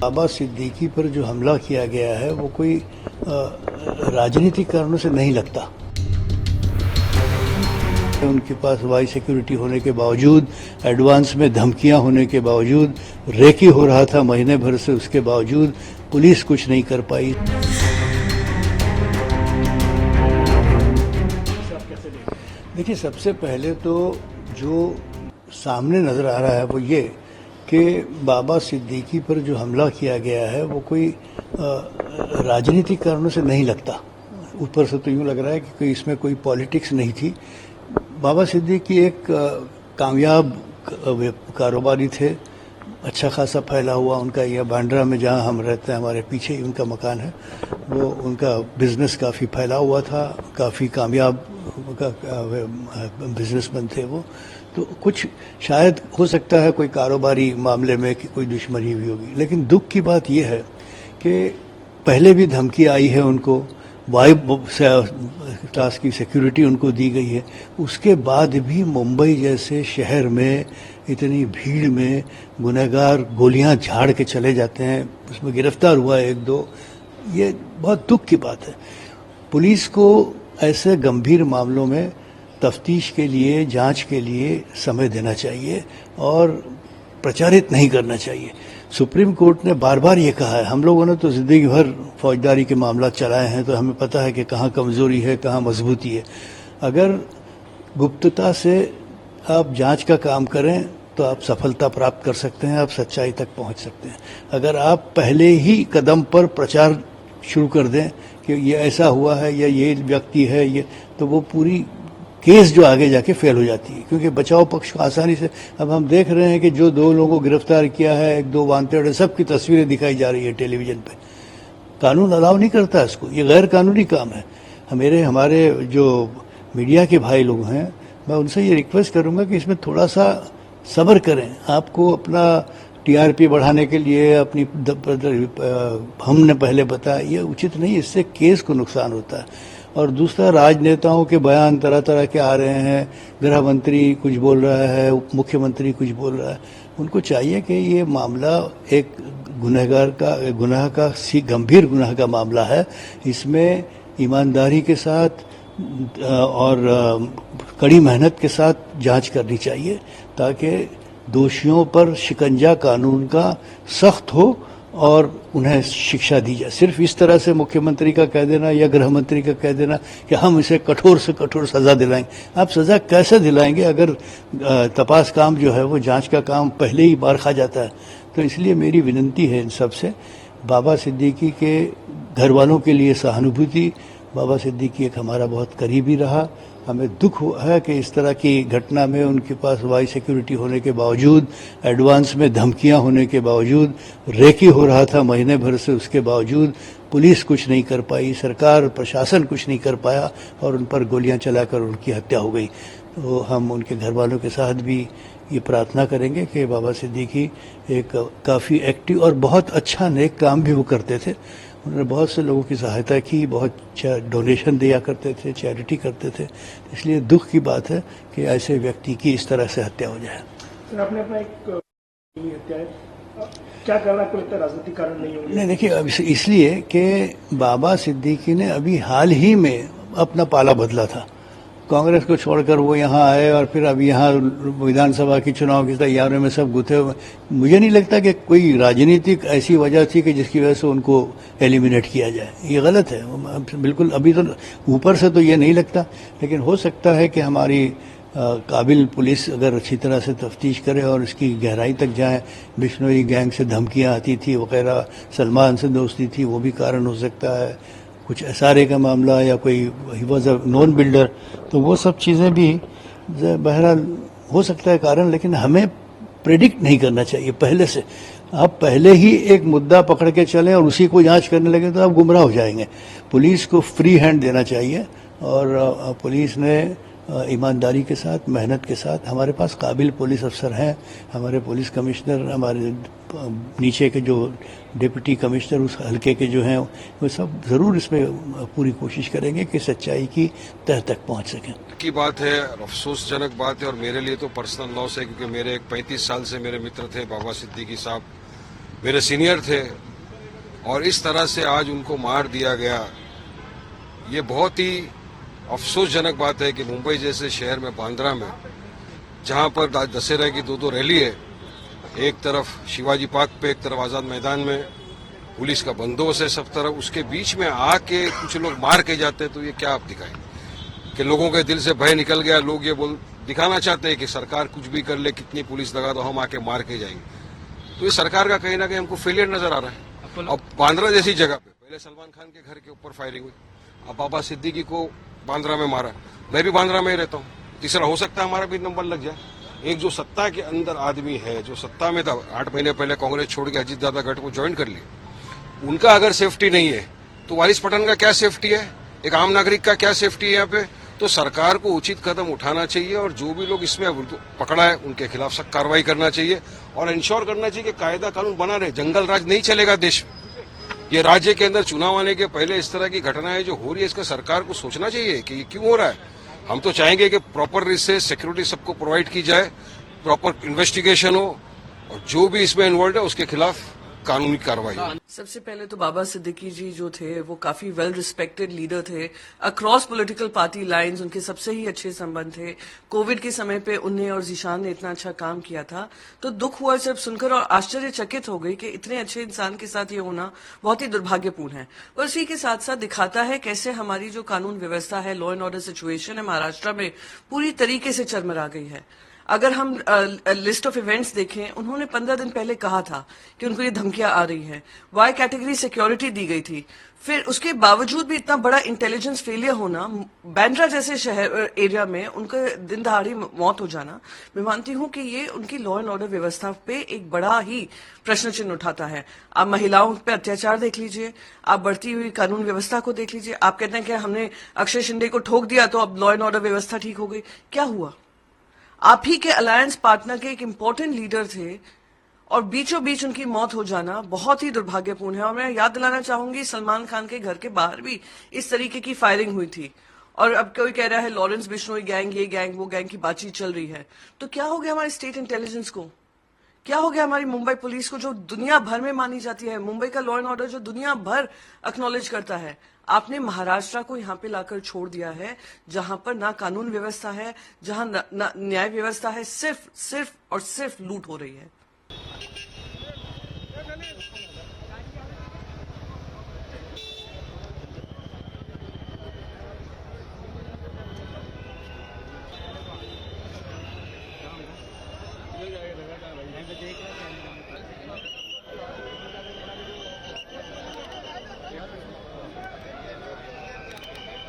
बाबा सिद्दीकी पर जो हमला किया गया है वो कोई राजनीतिक कारणों से नहीं लगता। उनके पास वाई सिक्योरिटी होने के बावजूद, एडवांस में धमकियां होने के बावजूद, रेकी हो रहा था महीने भर से, उसके बावजूद पुलिस कुछ नहीं कर पाई। देखिए, सबसे पहले तो जो सामने नजर आ रहा है वो ये कि बाबा सिद्दीकी पर जो हमला किया गया है वो कोई राजनीतिक कारणों से नहीं लगता। ऊपर से तो यूँ लग रहा है कि इसमें कोई पॉलिटिक्स नहीं थी। बाबा सिद्दीकी एक कामयाब कारोबारी थे, अच्छा खासा फैला हुआ उनका यह बांद्रा में जहाँ हम रहते हैं, हमारे पीछे ही उनका मकान है, वो उनका बिजनेस काफ़ी फैला हुआ था, काफ़ी कामयाब बिजनेसमैन थे वो। तो कुछ शायद हो सकता है कोई कारोबारी मामले में कि कोई दुश्मनी हुई होगी, लेकिन दुख की बात यह है कि पहले भी धमकी आई है उनको, वाई टास्क की सिक्योरिटी उनको दी गई है, उसके बाद भी मुंबई जैसे शहर में इतनी भीड़ में गुनहगार गोलियां झाड़ के चले जाते हैं, उसमें गिरफ्तार हुआ है एक दो। ये बहुत दुख की बात है। पुलिस को ऐसे गंभीर मामलों में तफ्तीश के लिए, जांच के लिए समय देना चाहिए और प्रचारित नहीं करना चाहिए। सुप्रीम कोर्ट ने बार बार ये कहा है, हम लोगों ने तो जिंदगी भर फौजदारी के मामला चलाए हैं, तो हमें पता है कि कहाँ कमजोरी है, कहाँ मजबूती है। अगर गुप्तता से आप जांच का काम करें तो आप सफलता प्राप्त कर सकते हैं, आप सच्चाई तक पहुंच सकते हैं। अगर आप पहले ही कदम पर प्रचार शुरू कर दें कि ये ऐसा हुआ है या ये व्यक्ति है, ये तो वो पूरी केस जो आगे जाके फेल हो जाती है, क्योंकि बचाव पक्ष को आसानी से, अब हम देख रहे हैं कि जो दो लोगों को गिरफ्तार किया है, एक दो वांटेड है, सबकी तस्वीरें दिखाई जा रही है टेलीविजन पे। कानून अलाउ नहीं करता इसको, ये गैर कानूनी काम है। हमारे जो मीडिया के भाई लोग हैं, मैं उनसे ये रिक्वेस्ट करूंगा कि इसमें थोड़ा सा सब्र करें। आपको अपना टीआरपी बढ़ाने के लिए हमने पहले बताया, ये उचित नहीं, इससे केस को नुकसान होता है। और दूसरा, राजनेताओं के बयान तरह तरह के आ रहे हैं, गृह मंत्री कुछ बोल रहा है, उप मुख्यमंत्री कुछ बोल रहा है। उनको चाहिए कि ये मामला एक गुनाह का गंभीर गुनाह का मामला है, इसमें ईमानदारी के साथ और कड़ी मेहनत के साथ जांच करनी चाहिए, ताकि दोषियों पर शिकंजा कानून का सख्त हो और उन्हें शिक्षा दी जाए। सिर्फ इस तरह से मुख्यमंत्री का कह देना या गृह मंत्री का कह देना कि हम इसे कठोर से कठोर सजा दिलाएंगे, आप सजा कैसे दिलाएंगे अगर तपास काम जो है वो जांच का काम पहले ही मार खा जाता है। तो इसलिए मेरी विनती है इन सबसे, बाबा सिद्दीकी के घर वालों के लिए सहानुभूति। बाबा सिद्दीकी एक हमारा बहुत करीबी रहा, हमें दुख हुआ है कि इस तरह की घटना में उनके पास वाई सिक्योरिटी होने के बावजूद, एडवांस में धमकियां होने के बावजूद, रेकी हो रहा था महीने भर से, उसके बावजूद पुलिस कुछ नहीं कर पाई, सरकार प्रशासन कुछ नहीं कर पाया और उन पर गोलियां चलाकर उनकी हत्या हो गई। तो हम उनके घर वालों के साथ भी ये प्रार्थना करेंगे कि बाबा सिद्दीकी एक काफ़ी एक्टिव और बहुत अच्छा नेक काम भी वो करते थे। उन्होंने बहुत से लोगों की सहायता की, बहुत डोनेशन दिया करते थे, चैरिटी करते थे। इसलिए दुख की बात है कि ऐसे व्यक्ति की इस तरह से हत्या हो जाए। सर, आपने अपना एक हत्या है, क्या करना, कोई राजनीतिक कारण नहीं होगा? नहीं, देखिए, अब इसलिए कि बाबा सिद्दीकी ने अभी हाल ही में अपना पाला बदला था। कांग्रेस को छोड़कर वो यहाँ आए और फिर अब यहाँ विधानसभा की चुनाव की तैयारियों में सब गुथे हुए। मुझे नहीं लगता कि कोई राजनीतिक ऐसी वजह थी कि जिसकी वजह से उनको एलिमिनेट किया जाए, ये गलत है बिल्कुल। अभी तो ऊपर से तो ये नहीं लगता, लेकिन हो सकता है कि हमारी काबिल पुलिस अगर अच्छी तरह से तफ्तीश करे और इसकी गहराई तक जाए। बिश्नोई गैंग से धमकियाँ आती थी वगैरह, सलमान से दोस्ती थी, वो भी कारण हो सकता है। कुछ एसआरए का मामला या कोई he was a non builder, तो वो सब चीज़ें भी बहरहाल हो सकता है कारण, लेकिन हमें प्रेडिक्ट नहीं करना चाहिए पहले से। आप पहले ही एक मुद्दा पकड़ के चलें और उसी को जांच करने लगे तो आप गुमराह हो जाएंगे। पुलिस को फ्री हैंड देना चाहिए और पुलिस ने ईमानदारी के साथ, मेहनत के साथ, हमारे पास काबिल पुलिस अफसर हैं, हमारे पुलिस कमिश्नर, हमारे नीचे के जो डिप्टी कमिश्नर उस हल्के के जो हैं, वो सब ज़रूर इसमें पूरी कोशिश करेंगे कि सच्चाई की तह तक पहुंच सकें। की बात है, अफसोसजनक बात है और मेरे लिए तो पर्सनल लॉस है, क्योंकि मेरे 35 साल से मेरे मित्र थे बाबा सिद्दीकी साहब। मेरे सीनियर थे और इस तरह से आज उनको मार दिया गया। ये बहुत ही अफसोसजनक बात है कि मुंबई जैसे शहर में, बांद्रा में, जहां पर दशहरा की दो रैली है, एक तरफ शिवाजी पार्क पे, एक तरफ आजाद मैदान में पुलिस का बंदोबस्त है सब तरफ, उसके बीच में आके कुछ लोग मार के जाते हैं, तो ये क्या आप दिखाएं कि लोगों के दिल से भय निकल गया। लोग ये दिखाना चाहते हैं कि सरकार कुछ भी कर ले, कितनी पुलिस लगा दो, हम आके मार के जाएंगे। तो ये सरकार का कहीं ना कहीं हमको फेलियर नजर आ रहा है। अब बांद्रा जैसी जगह पे पहले सलमान खान के घर के ऊपर फायरिंग हुई, अब बाबा सिद्दीकी को बांद्रा में मारा। मैं भी बांद्रा में ही रहता हूँ, तीसरा हो सकता है हमारा भी नंबर लग जाए। एक जो सत्ता के अंदर आदमी है, जो सत्ता में था, 8 महीने पहले कांग्रेस छोड़ के अजीत दादा गढ़ को ज्वाइन कर लिया, उनका अगर सेफ्टी नहीं है तो वारिस पठान का क्या सेफ्टी है, एक आम नागरिक का क्या सेफ्टी है यहाँ पे। तो सरकार को उचित कदम उठाना चाहिए और जो भी लोग इसमें पकड़ा है उनके खिलाफ सख्त कार्रवाई करना चाहिए और इंश्योर करना चाहिए कि कायदा कानून बना रहे। जंगल राज नहीं चलेगा देश में। ये राज्य के अंदर चुनाव आने के पहले इस तरह की घटनाएं जो हो रही है, इसका सरकार को सोचना चाहिए कि ये क्यों हो रहा है। हम तो चाहेंगे कि प्रॉपर इससे सिक्योरिटी सबको प्रोवाइड की जाए, प्रॉपर इन्वेस्टिगेशन हो और जो भी इसमें इन्वॉल्व है उसके खिलाफ कानूनी कार्रवाई हो। सबसे पहले तो बाबा सिद्दीकी जी जो थे वो काफी वेल रिस्पेक्टेड लीडर थे, अक्रॉस पॉलिटिकल पार्टी लाइंस उनके सबसे ही अच्छे संबंध थे। कोविड के समय पे उन्हें और जीशान ने इतना अच्छा काम किया था, तो दुख हुआ सिर्फ सुनकर और आश्चर्यचकित हो गई कि इतने अच्छे इंसान के साथ ये होना बहुत ही दुर्भाग्यपूर्ण है। और इसी के साथ साथ दिखाता है कैसे हमारी जो कानून व्यवस्था है, लॉ एंड ऑर्डर सिचुएशन है महाराष्ट्र में पूरी तरीके से चरमरा गई है। अगर हम लिस्ट ऑफ इवेंट्स देखें, उन्होंने 15 दिन पहले कहा था कि उनको ये धमकियां आ रही हैं, वाई कैटेगरी सिक्योरिटी दी गई थी, फिर उसके बावजूद भी इतना बड़ा इंटेलिजेंस फेलियर होना, बांद्रा जैसे शहर एरिया में उनका दिन दहाड़ी मौत हो जाना, मैं मानती हूं कि ये उनकी लॉ एंड ऑर्डर व्यवस्था पे एक बड़ा ही प्रश्न चिन्ह उठाता है। आप महिलाओं पे अत्याचार देख लीजिए, आप बढ़ती हुई कानून व्यवस्था को देख लीजिए। आप कहते हैं कि हमने अक्षय शिंदे को ठोक दिया तो अब लॉ एंड ऑर्डर व्यवस्था ठीक हो गई, क्या हुआ? आप ही के अलायंस पार्टनर के एक इंपॉर्टेंट लीडर थे और बीचों बीच उनकी मौत हो जाना बहुत ही दुर्भाग्यपूर्ण है। और मैं याद दिलाना चाहूंगी, सलमान खान के घर के बाहर भी इस तरीके की फायरिंग हुई थी और अब कोई कह रहा है लॉरेंस बिश्नोई गैंग, ये गैंग, वो गैंग की बातचीत चल रही है। तो क्या हो गया हमारे स्टेट इंटेलिजेंस को? क्या हो गया हमारी मुंबई पुलिस को, जो दुनिया भर में मानी जाती है, मुंबई का लॉ एंड ऑर्डर जो दुनिया भर एक्नॉलेज करता है? आपने महाराष्ट्र को यहाँ पे लाकर छोड़ दिया है, जहां पर ना कानून व्यवस्था है, जहां न्याय व्यवस्था है, सिर्फ और सिर्फ लूट हो रही है।